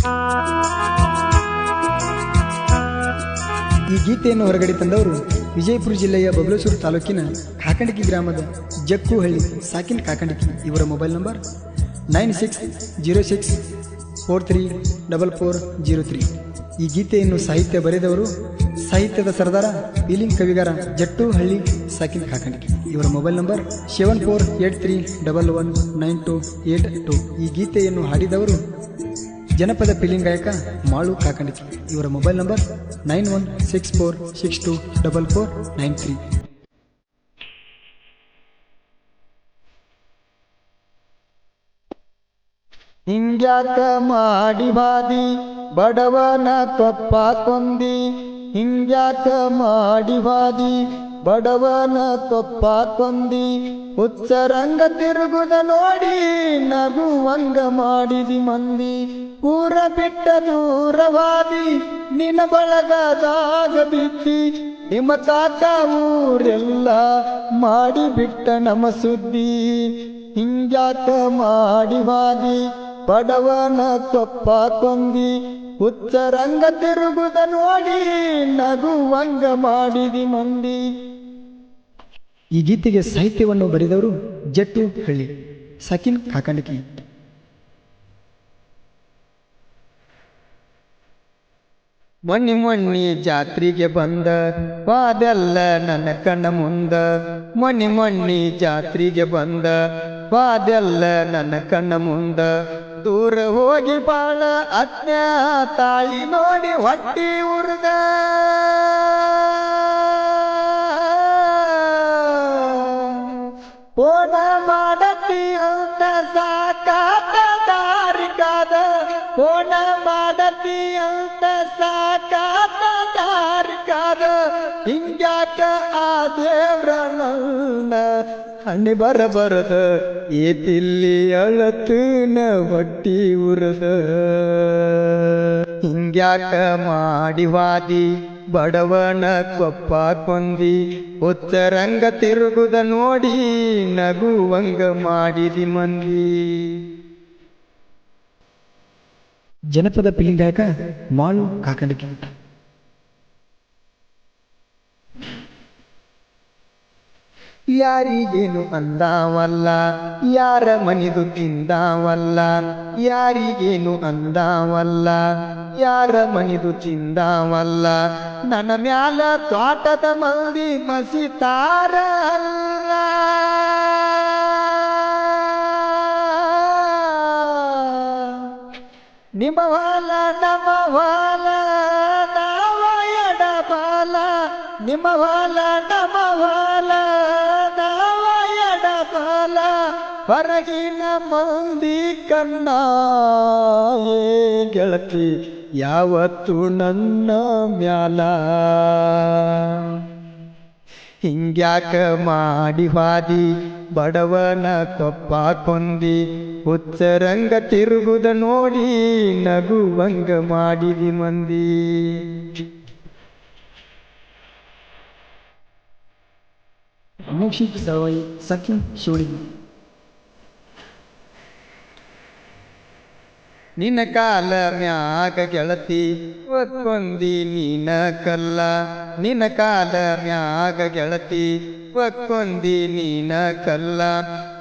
ಈ ಗೀತೆಯನ್ನು ಹೊರಗಡೆ ತಂದವರು ವಿಜಯಪುರ ಜಿಲ್ಲೆಯ ಬಬಲೇಶ್ವರ ತಾಲೂಕಿನ ಕಾಕಂಡಿಕಿ ಗ್ರಾಮದ ಜಕ್ಕುಹಳ್ಳಿ ಸಾಕಿನ್ ಕಾಕಂಡಿಕಿ. ಇವರ ಮೊಬೈಲ್ ನಂಬರ್ 9606434403. ಈ ಗೀತೆಯನ್ನು ಸಾಹಿತ್ಯ ಬರೆದವರು ಸಾಹಿತ್ಯದ ಸರದಾರ ಫೀಲಿಂಗ್ ಕವಿಗಾರ ಜಟ್ಟುಹಳ್ಳಿ ಸಾಕಿನ್ ಕಾಕಂಡಿಕಿ. ಇವರ ಮೊಬೈಲ್ ನಂಬರ್ 7483119282. ಈ ಗೀತೆಯನ್ನು ಹಾಡಿದವರು ಜನಪದ ಫೀಲಿಂಗ್ ಗಾಯಕ ಮಾಳು ಕಾಕಂಡಿಕಿ. ಇವರ ಮೊಬೈಲ್ ನಂಬರ್ 9164624493. ಹಿಂಗ್ಯಾಕ ಮಾಡಿ ಬಾದಿ ಬಡವನ ಕೊಪ್ಪ ಕೊಂದಿ, ಹಿಂಗ್ಯಾಕ ಮಾಡಿ ಬಾದಿ ಬಡವನ ಕೊಪ್ಪ ಕೊಂದಿ, ಹುಚ್ಚರಂಗ ತಿರುಗುದ ನೋಡಿ ನಗುವಂಗ ಮಾಡಿದಿ ಮಂದಿ. ಊರ ಬಿಟ್ಟ ದೂರವಾದಿ ನಿನ್ನ ಬಳಗದಾಗ ಬಿದ್ದಿ, ನಿಮ್ಮ ತಾತ ಊರೆಲ್ಲ ಮಾಡಿ ಬಿಟ್ಟ ನಮ್ಮ ಸುದ್ದಿ. ಹಿಂಗ್ಯಾಕ ಮಾಡಿ ಬಾದಿ ಬಡವನ ಕೊಪ್ಪ ಕೊಂದಿ, ಹುಚ್ಚರಂಗ ತಿರುಗುದ ನೋಡಿ ನಗುವಂಗ ಮಾಡಿದಿ ಮಂದಿ. ಈ ಗೀತೆಗೆ ಸಾಹಿತ್ಯವನ್ನು ಬರೆದವರು ಜಟ್ಟುಹಳ್ಳಿ ಸಾಕಿನ್ ಕಾಕಂಡಿಕಿ. ಮೊನ್ನಿ ಮೊನ್ನಿ ಜಾತ್ರೆಗೆ ಬಂದ ವಾದೆಲ್ಲ ನನ್ನ ಕಣ್ಣ ಮುಂದ, ಮೊನ್ನಿ ಮೊನ್ನಿ ಜಾತ್ರೆಗೆ ಬಂದ ವಾದೆಲ್ಲ ನನ್ನ ಕಣ್ಣ ಮುಂದ. ದೂರ ಹೋಗಿ ಬಾಳ ಅಜ್ಞ ತಾಳಿ ನೋಡಿ ಹೊಟ್ಟಿ ಉರ್ದ, ಫೋನ ಮಾಡತಿ ಅಂತ ಸಾಕಾತ ದಾರಿಕಾದ, ಫೋನ ಮಾಡತಿ ಅಂತ ಸಾಕಾತ ದಾರಿಕಾದ. ಹಿಂಗ್ಯಾಕ ಆ ದೇವ್ರ ನನ್ನ ಹಣ್ಣಿ ಬರಬರದ ಏತಿಲ್ಲಿ ಅಳತನ ಹೊಟ್ಟಿ ಉರದ. ಹಿಂಗ್ಯಾಕ ಮಾಡಿ ವಾದಿ ಬಡವನ ಕೊಪ್ಪ ಕೊಂದಿ, ಹುಚ್ಚರಂಗ ತಿರುಗುದ ನೋಡಿ ನಗುವಂಗ ಮಾಡಿದಿ ಮಂದಿ. ಜನಪದ ಫೀಲಿಂಗ್ ಗಾಯಕ ಮಾಳು ಕಾಕಂಡಿಕಿ. ಯಾರಿಗೇನು ಅಂದಾವಲ್ಲ ಯಾರ ಮನಿದು ತಿಂದಾವಲ್ಲ, ಯಾರಿಗೇನು ಅಂದಾವಲ್ಲ ಯಾರ ಮನಿದು ತಿಂದಾವಲ್ಲ. ನನ್ನ ಮ್ಯಾಲ ತೋಟದ ಮಂದಿ ಮಸಿತಾರ ಅಲ್ಲ, ನಿಮ್ಮ ಹೊಲ ನಮ್ಮ ಹೊಲ ನಾವ ಎಡ ಬಾಲ, ನಿಮ್ಮ ಹೊಲ ನಮ್ಮ ಹೊಲ ನಾವ ಎಡ ಬಾಲ. ಹೊರಗಿನ ಮಂದಿ ಕಣ್ಣ ಗೆಳತಿ ಯಾವತ್ತು ನನ್ನ ಮ್ಯಾಲ. ಹಿಂಗ್ಯಾಕ ಮಾಡಿ ಹಾದಿ ಬಡವನ ಕೊಪ್ಪ ಕೊಂದಿ, ಹುಚ್ಚರಂಗ ತಿರುಗುದ ನೋಡಿ ನಗುವಂಗ ಮಾಡಿದಿ ಮಂದಿ. ಅಮೋಕ್ಷಿತ್ ಸವಾಯಿ ಸಾಕಿನ್ ಶಿವಳಿಗಿ. ನಿನ್ನ ಕಾಲ ಮ್ಯಾಗ ಗೆಳತಿ ಒಕ್ಕೊಂದಿ ನೀನ ಕಲ್ಲ, ನಿನ್ನ ಕಾಲ ಮ್ಯಾಗ ಗೆಳತಿ ಒಕ್ಕೊಂದಿ ನೀನ ಕಲ್ಲ.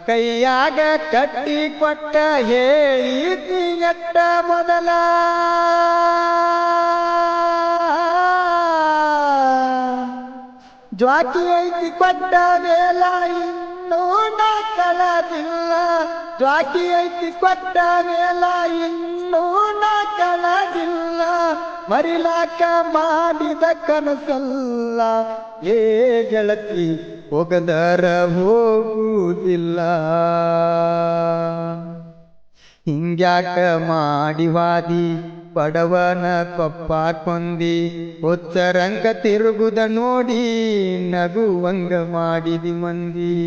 ಕೈಯಾಗ ಕಟ್ಟಿ ಕೊಟ್ಟ ಹೇಳಿದ್ನಿ ಎಟ್ಟ ಮೊದಲ, ಜ್ವಾಕಿ ಐತಿ ಕೊಟ್ಟ ವೇಲ ಇನ್ನೂ ನಾ ಕಳದಿಲ್ಲ, ಜ್ವಾಕಿ ಐತಿ ಕೊಟ್ಟ ವೇಲ ಇನ್ನೂ ನಾ ಕಳದಿಲ್ಲ. ಮರಿಲಾಕ ಮಾಡಿದ ಕನಸಲ್ಲ ಏ ಗೆಳತಿ ಹೋಗದರ ಹೋಗುವುದಿಲ್ಲ. ಹಿಂಗ್ಯಾಕ ಮಾಡಿ ವಾದಿ ಬಡವನ ಕೊಪ್ಪ ಕೊಂದಿ, ಹುಚ್ಚರಂಗ ತಿರುಗುದ ನೋಡಿ ನಗುವಂಗ ಮಾಡಿದಿ ಮಂದಿ.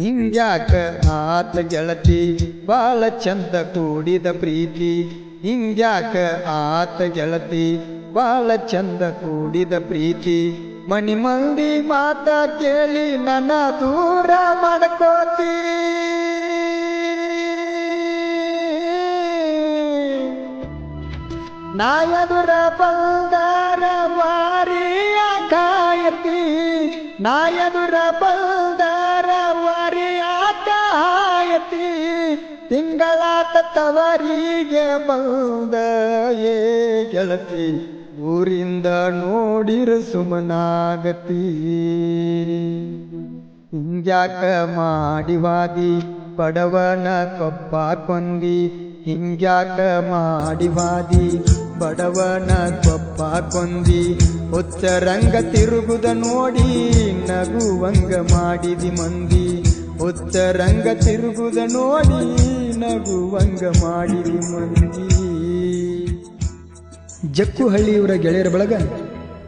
ಹಿಂಗ್ಯಾಕ ಆತ ಗೆಳತಿ ಬಾಳ ಚಂದ ಕೂಡಿದ ಪ್ರೀತಿ, ಹಿಂಗ್ಯಾಕ ಆತ ಗೆಳತಿ ಬಾಳ ಚಂದ ಕೂಡಿದ ಪ್ರೀತಿ ಮನಿ ಮಂದಿ ಮಾತ ಕೇಳಿ ನನ್ನ ದೂರ ಮಾಡ್ಕೋತಿ ನಾ ಎದುರ ಬಂದಾರ ವಾರಿಯ ಕಾಯತಿ ನಾ ಎದುರ ಬಂದಾರ ವಾರಿಯ ಕಾಯತಿ ತಿಂಗಳಾತ ತವರಿಗೆ ಬಂದ ಏ ಗೆಳತಿ ಊರಿಂದ ನೋಡಿರ ಸುಮನಾಗತಿ ಹಿಂಗ್ಯಾಕ ಮಾಡಿವಾದಿ ಬಡವನ ಕೊಪ್ಪ ಕೊಂದಿ ಹಿಂಗ್ಯಾಕ ಮಾಡಿವಾದಿ ಬಡವನ ಕೊಪ್ಪ ಕೊಂದಿ ಹುಚ್ಚರಂಗ ತಿರುಗುದ ನೋಡಿ ನಗುವಂಗ ಮಾಡಿದಿ ಮಂದಿ ಹುಚ್ಚರಂಗ ತಿರುಗುದ ನೋಡಿ ನಗುವಂಗ ಮಾಡಿದಿ ಮಂದಿ. ಜಕ್ಕುಹಳ್ಳಿ ಇವರ ಗೆಳೆಯರ ಬಳಗ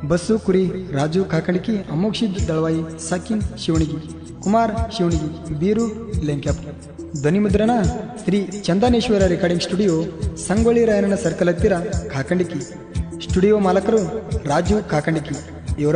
ಬಸ್ಸು ಕುರಿ ರಾಜು ಕಾಕಣಿಕಿ ಅಮೋಕ್ಷಿದ್ ದಳವಾಯಿ ಸಾಕಿನ್ ಶಿವಣಿಗಿ ಕುಮಾರ್ ಶಿವಣಿಗಿ ಬೀರು ಲೆಂಕ್ಯಾಪ್ ಧ್ವನಿ ಮುದ್ರಣ Shri Chandaneshwara recording studio Sangolli Rayanna circle ಹತ್ತಿರ ಕಾಕಂಡಿಕಿ ಸ್ಟುಡಿಯೋ ಮಾಲಕರು ರಾಜು ಕಾಕಂಡಿಕಿ ಇವರ